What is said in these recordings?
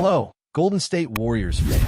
Hello, Golden State Warriors fan.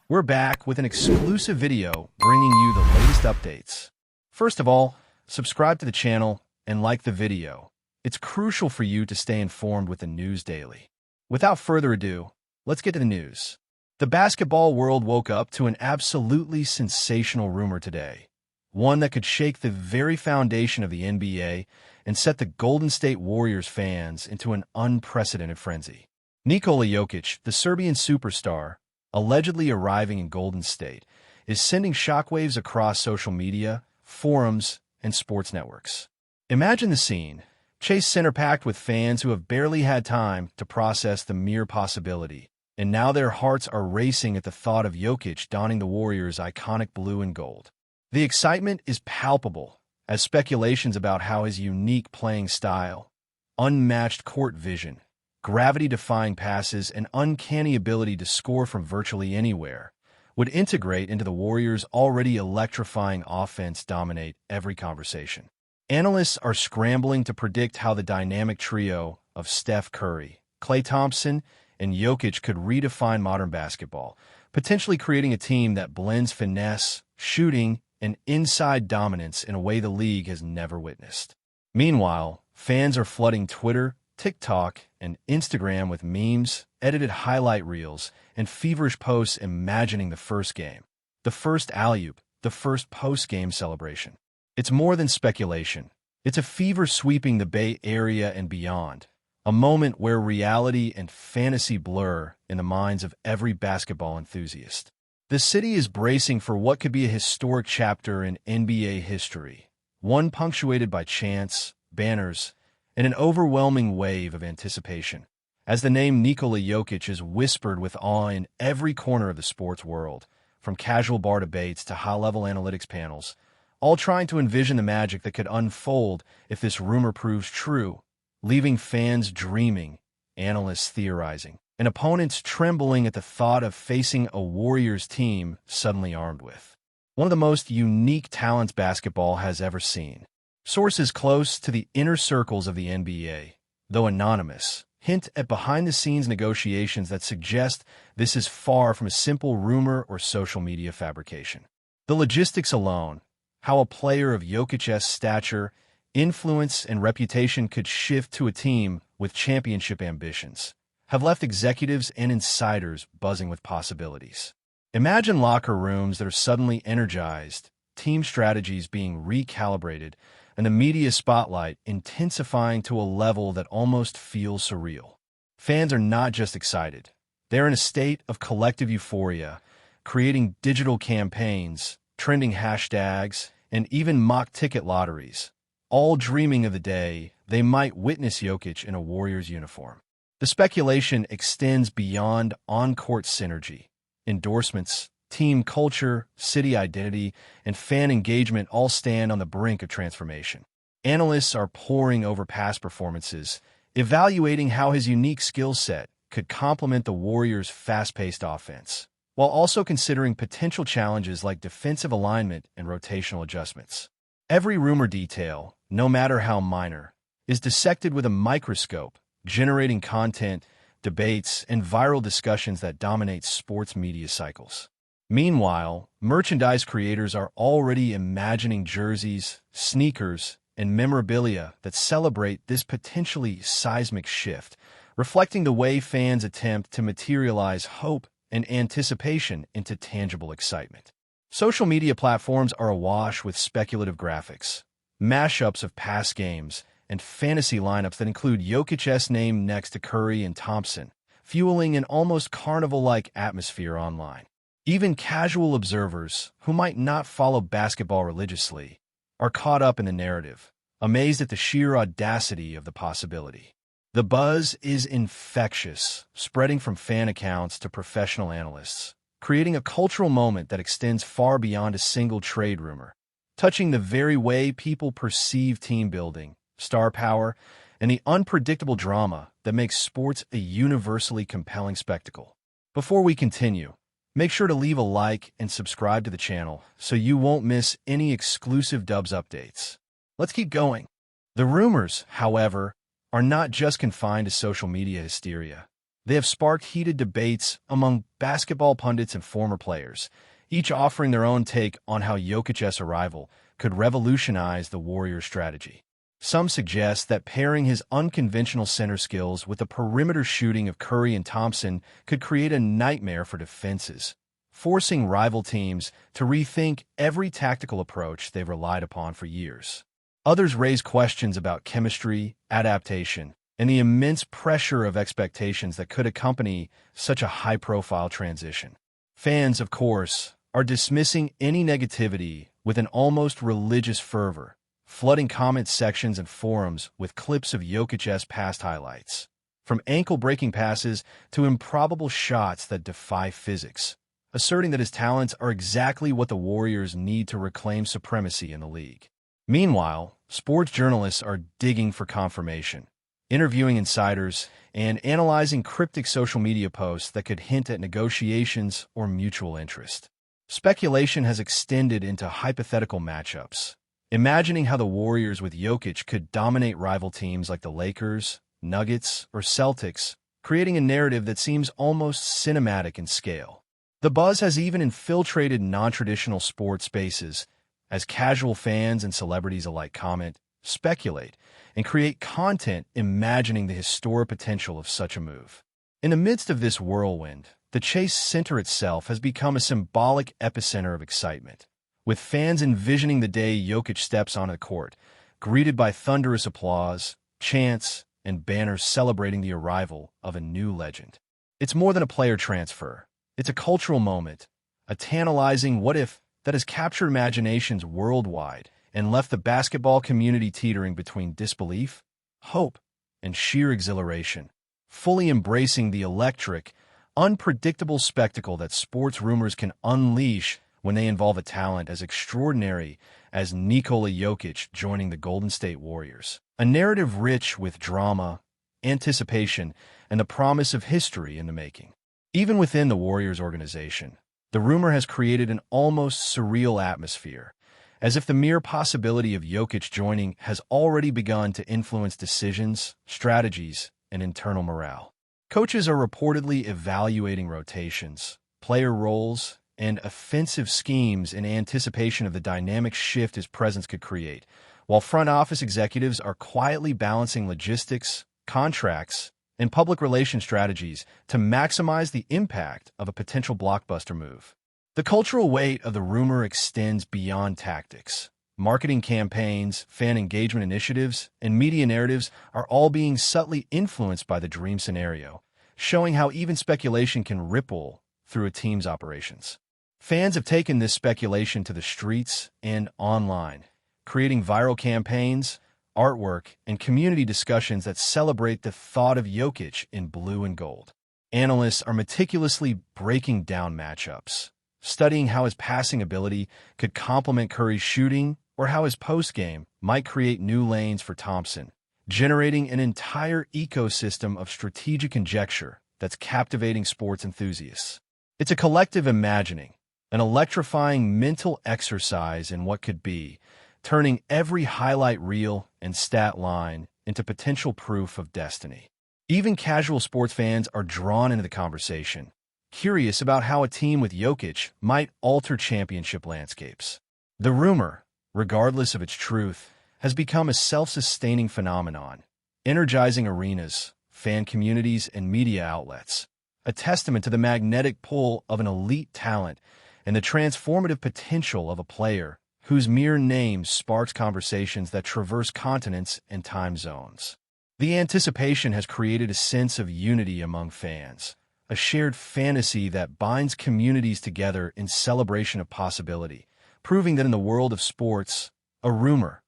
We're back with an exclusive video bringing you the latest updates. First of all, subscribe to the channel and like the video. It's crucial for you to stay informed with the news daily. Without further ado, let's get to the news. The basketball world woke up to an absolutely sensational rumor today. One that could shake the very foundation of the NBA and set the Golden State Warriors fans into an unprecedented frenzy. Nikola Jokic, the Serbian superstar, allegedly arriving in Golden State, is sending shockwaves across social media, forums, and sports networks. Imagine the scene. Chase Center packed with fans who have barely had time to process the mere possibility, and now their hearts are racing at the thought of Jokic donning the Warriors' iconic blue and gold. The excitement is palpable, as speculations about how his unique playing style, unmatched court vision, gravity-defying passes, and uncanny ability to score from virtually anywhere would integrate into the Warriors' already electrifying offense dominate every conversation. Analysts are scrambling to predict how the dynamic trio of Steph Curry, Klay Thompson, and Jokic could redefine modern basketball, potentially creating a team that blends finesse, shooting, and inside dominance in a way the league has never witnessed. Meanwhile, fans are flooding Twitter, TikTok, and Instagram with memes, edited highlight reels, and feverish posts imagining the first game, the first alley-oop, the first post-game celebration. It's more than speculation. It's a fever sweeping the Bay Area and beyond, a moment where reality and fantasy blur in the minds of every basketball enthusiast. The city is bracing for what could be a historic chapter in NBA history, one punctuated by chants, banners, and an overwhelming wave of anticipation, as the name Nikola Jokic is whispered with awe in every corner of the sports world, from casual bar debates to high-level analytics panels, all trying to envision the magic that could unfold if this rumor proves true, leaving fans dreaming, analysts theorizing, and opponents trembling at the thought of facing a Warriors team suddenly armed with one of the most unique talents basketball has ever seen. Sources close to the inner circles of the NBA, though anonymous, hint at behind-the-scenes negotiations that suggest this is far from a simple rumor or social media fabrication. The logistics alone, how a player of Jokic's stature, influence, and reputation could shift to a team with championship ambitions, have left executives and insiders buzzing with possibilities. Imagine locker rooms that are suddenly energized, team strategies being recalibrated, and the media spotlight intensifying to a level that almost feels surreal. Fans are not just excited. They're in a state of collective euphoria, creating digital campaigns, trending hashtags, and even mock ticket lotteries, all dreaming of the day they might witness Jokic in a Warriors uniform. The speculation extends beyond on-court synergy. Endorsements, team culture, city identity, and fan engagement all stand on the brink of transformation. Analysts are poring over past performances, evaluating how his unique skill set could complement the Warriors' fast-paced offense, while also considering potential challenges like defensive alignment and rotational adjustments. Every rumor detail, no matter how minor, is dissected with a microscope, generating content, debates, and viral discussions that dominate sports media cycles. Meanwhile, merchandise creators are already imagining jerseys, sneakers, and memorabilia that celebrate this potentially seismic shift, reflecting the way fans attempt to materialize hope and anticipation into tangible excitement. Social media platforms are awash with speculative graphics, mashups of past games, and fantasy lineups that include Jokic's name next to Curry and Thompson, fueling an almost carnival-like atmosphere online. Even casual observers, who might not follow basketball religiously, are caught up in the narrative, amazed at the sheer audacity of the possibility. The buzz is infectious, spreading from fan accounts to professional analysts, creating a cultural moment that extends far beyond a single trade rumor, touching the very way people perceive team building, star power, and the unpredictable drama that makes sports a universally compelling spectacle. Before we continue, make sure to leave a like and subscribe to the channel so you won't miss any exclusive Dubs updates. Let's keep going. The rumors, however, are not just confined to social media hysteria. They have sparked heated debates among basketball pundits and former players, each offering their own take on how Jokic's arrival could revolutionize the Warriors' strategy. Some suggest that pairing his unconventional center skills with the perimeter shooting of Curry and Thompson could create a nightmare for defenses, forcing rival teams to rethink every tactical approach they've relied upon for years. Others raise questions about chemistry, adaptation, and the immense pressure of expectations that could accompany such a high-profile transition. Fans, of course, are dismissing any negativity with an almost religious fervor, flooding comment sections and forums with clips of Jokic's past highlights, from ankle-breaking passes to improbable shots that defy physics, asserting that his talents are exactly what the Warriors need to reclaim supremacy in the league. Meanwhile, sports journalists are digging for confirmation, interviewing insiders, and analyzing cryptic social media posts that could hint at negotiations or mutual interest. Speculation has extended into hypothetical matchups, imagining how the Warriors with Jokic could dominate rival teams like the Lakers, Nuggets, or Celtics, creating a narrative that seems almost cinematic in scale. The buzz has even infiltrated non-traditional sports spaces, as casual fans and celebrities alike comment, speculate, and create content imagining the historic potential of such a move. In the midst of this whirlwind, the Chase Center itself has become a symbolic epicenter of excitement, with fans envisioning the day Jokic steps onto the court, greeted by thunderous applause, chants, and banners celebrating the arrival of a new legend. It's more than a player transfer. It's a cultural moment, a tantalizing what-if that has captured imaginations worldwide and left the basketball community teetering between disbelief, hope, and sheer exhilaration, fully embracing the electric, unpredictable spectacle that sports rumors can unleash when they involve a talent as extraordinary as Nikola Jokic joining the Golden State Warriors. A narrative rich with drama, anticipation, and the promise of history in the making. Even within the Warriors organization, the rumor has created an almost surreal atmosphere, as if the mere possibility of Jokic joining has already begun to influence decisions, strategies, and internal morale. Coaches are reportedly evaluating rotations, player roles, and offensive schemes in anticipation of the dynamic shift his presence could create, while front office executives are quietly balancing logistics, contracts, and public relations strategies to maximize the impact of a potential blockbuster move. The cultural weight of the rumor extends beyond tactics. Marketing campaigns, fan engagement initiatives, and media narratives are all being subtly influenced by the dream scenario, showing how even speculation can ripple through a team's operations. Fans have taken this speculation to the streets and online, creating viral campaigns, artwork, and community discussions that celebrate the thought of Jokic in blue and gold. Analysts are meticulously breaking down matchups, studying how his passing ability could complement Curry's shooting or how his postgame might create new lanes for Thompson, generating an entire ecosystem of strategic conjecture that's captivating sports enthusiasts. It's a collective imagining, an electrifying mental exercise in what could be, turning every highlight reel and stat line into potential proof of destiny. Even casual sports fans are drawn into the conversation, curious about how a team with Jokic might alter championship landscapes. The rumor, regardless of its truth, has become a self-sustaining phenomenon, energizing arenas, fan communities, and media outlets, a testament to the magnetic pull of an elite talent and the transformative potential of a player whose mere name sparks conversations that traverse continents and time zones. The anticipation has created a sense of unity among fans, a shared fantasy that binds communities together in celebration of possibility, proving that in the world of sports, a rumor,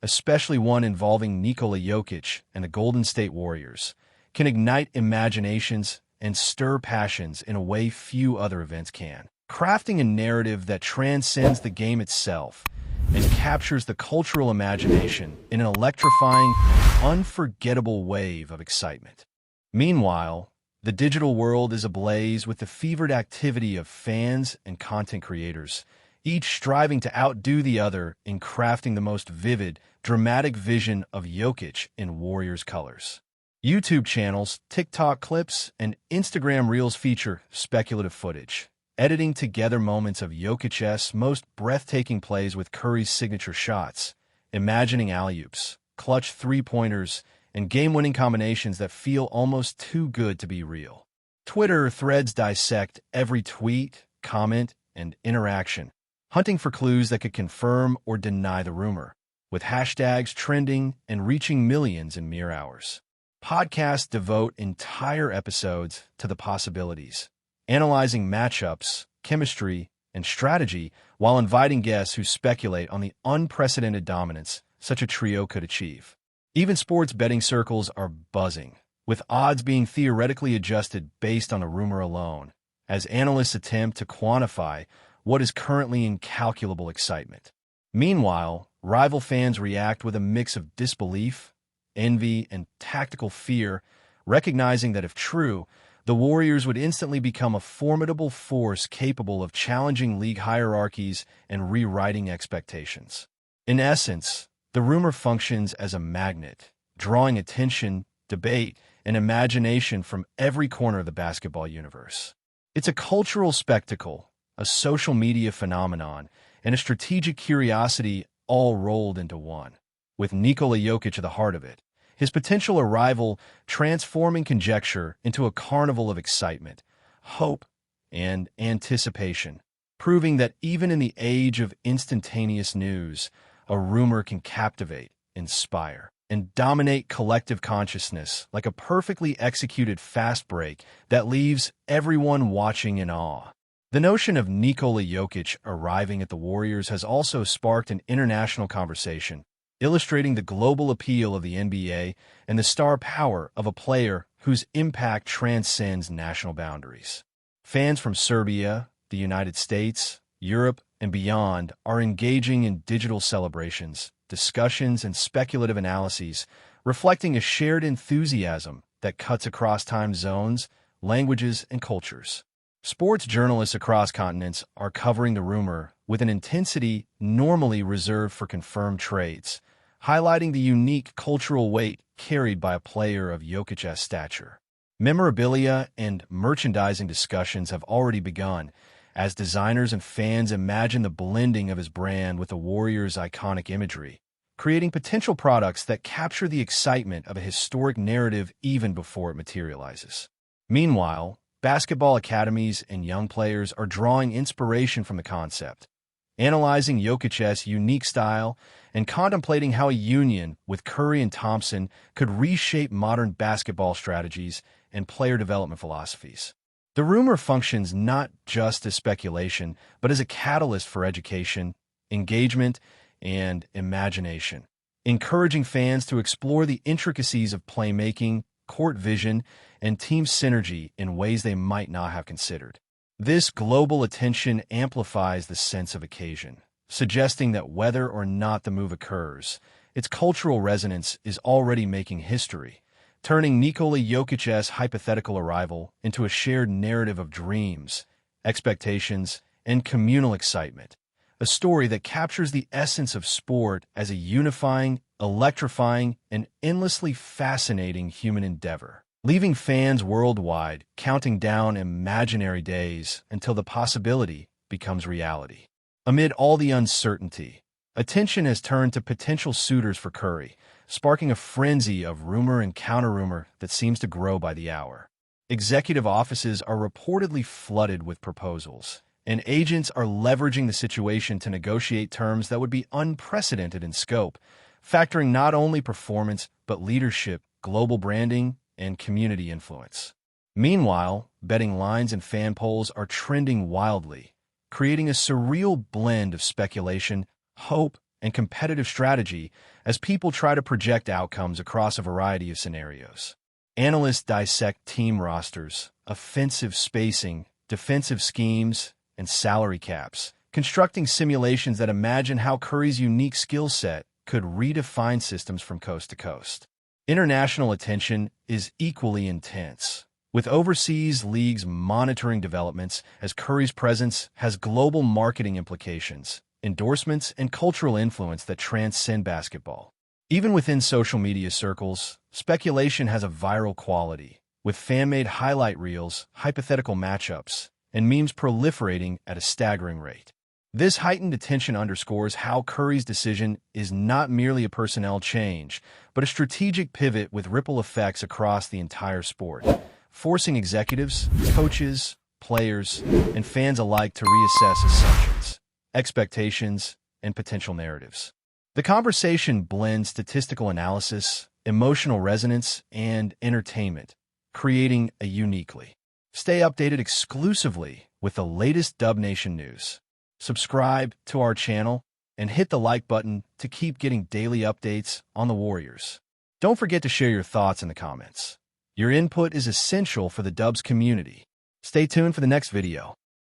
especially one involving Nikola Jokic and the Golden State Warriors, can ignite imaginations and stir passions in a way few other events can, crafting a narrative that transcends the game itself and captures the cultural imagination in an electrifying, unforgettable wave of excitement. Meanwhile, the digital world is ablaze with the fevered activity of fans and content creators, each striving to outdo the other in crafting the most vivid, dramatic vision of Jokic in Warriors colors. YouTube channels, TikTok clips, and Instagram Reels feature speculative footage, editing together moments of Jokic's most breathtaking plays with Curry's signature shots, imagining alley-oops, clutch three-pointers, and game-winning combinations that feel almost too good to be real. Twitter threads dissect every tweet, comment, and interaction, hunting for clues that could confirm or deny the rumor, with hashtags trending and reaching millions in mere hours. Podcasts devote entire episodes to the possibilities, analyzing matchups, chemistry, and strategy while inviting guests who speculate on the unprecedented dominance such a trio could achieve. Even sports betting circles are buzzing, with odds being theoretically adjusted based on a rumor alone, as analysts attempt to quantify what is currently incalculable excitement. Meanwhile, rival fans react with a mix of disbelief, envy, and tactical fear, recognizing that if true, the Warriors would instantly become a formidable force capable of challenging league hierarchies and rewriting expectations. In essence, the rumor functions as a magnet, drawing attention, debate, and imagination from every corner of the basketball universe. It's a cultural spectacle, a social media phenomenon, and a strategic curiosity all rolled into one, with Nikola Jokic at the heart of it, his potential arrival transforming conjecture into a carnival of excitement, hope, and anticipation, proving that even in the age of instantaneous news, a rumor can captivate, inspire, and dominate collective consciousness like a perfectly executed fast break that leaves everyone watching in awe. The notion of Nikola Jokic arriving at the Warriors has also sparked an international conversation, illustrating the global appeal of the NBA and the star power of a player whose impact transcends national boundaries. Fans from Serbia, the United States, Europe, and beyond are engaging in digital celebrations, discussions, and speculative analyses, reflecting a shared enthusiasm that cuts across time zones, languages, and cultures. Sports journalists across continents are covering the rumor with an intensity normally reserved for confirmed trades, highlighting the unique cultural weight carried by a player of Jokic's stature. Memorabilia and merchandising discussions have already begun, as designers and fans imagine the blending of his brand with the Warriors' iconic imagery, creating potential products that capture the excitement of a historic narrative even before it materializes. Meanwhile, basketball academies and young players are drawing inspiration from the concept, analyzing Jokic's unique style and contemplating how a union with Curry and Thompson could reshape modern basketball strategies and player development philosophies. The rumor functions not just as speculation, but as a catalyst for education, engagement, and imagination, encouraging fans to explore the intricacies of playmaking, court vision, and team synergy in ways they might not have considered. This global attention amplifies the sense of occasion, suggesting that whether or not the move occurs, its cultural resonance is already making history, turning Nikola Jokic's hypothetical arrival into a shared narrative of dreams, expectations, and communal excitement, a story that captures the essence of sport as a unifying, electrifying, and endlessly fascinating human endeavor, leaving fans worldwide counting down imaginary days until the possibility becomes reality. Amid all the uncertainty, attention has turned to potential suitors for Curry, sparking a frenzy of rumor and counter-rumor that seems to grow by the hour. Executive offices are reportedly flooded with proposals, and agents are leveraging the situation to negotiate terms that would be unprecedented in scope, factoring not only performance but leadership, global branding, and community influence. Meanwhile, betting lines and fan polls are trending wildly, creating a surreal blend of speculation, hope, and competitive strategy as people try to project outcomes across a variety of scenarios. Analysts dissect team rosters, offensive spacing, defensive schemes, and salary caps, constructing simulations that imagine how Curry's unique skill set could redefine systems from coast to coast. International attention is equally intense, with overseas leagues monitoring developments as Curry's presence has global marketing implications, endorsements, and cultural influence that transcend basketball. Even within social media circles, speculation has a viral quality, with fan-made highlight reels, hypothetical matchups, and memes proliferating at a staggering rate. This heightened attention underscores how Curry's decision is not merely a personnel change, but a strategic pivot with ripple effects across the entire sport, forcing executives, coaches, players, and fans alike to reassess assumptions, expectations, and potential narratives. The conversation blends statistical analysis, emotional resonance, and entertainment, creating a uniquely. Stay updated exclusively with the latest Dub Nation news. Subscribe to our channel and hit the like button to keep getting daily updates on the Warriors. Don't forget to share your thoughts in the comments. Your input is essential for the Dubs community. Stay tuned for the next video.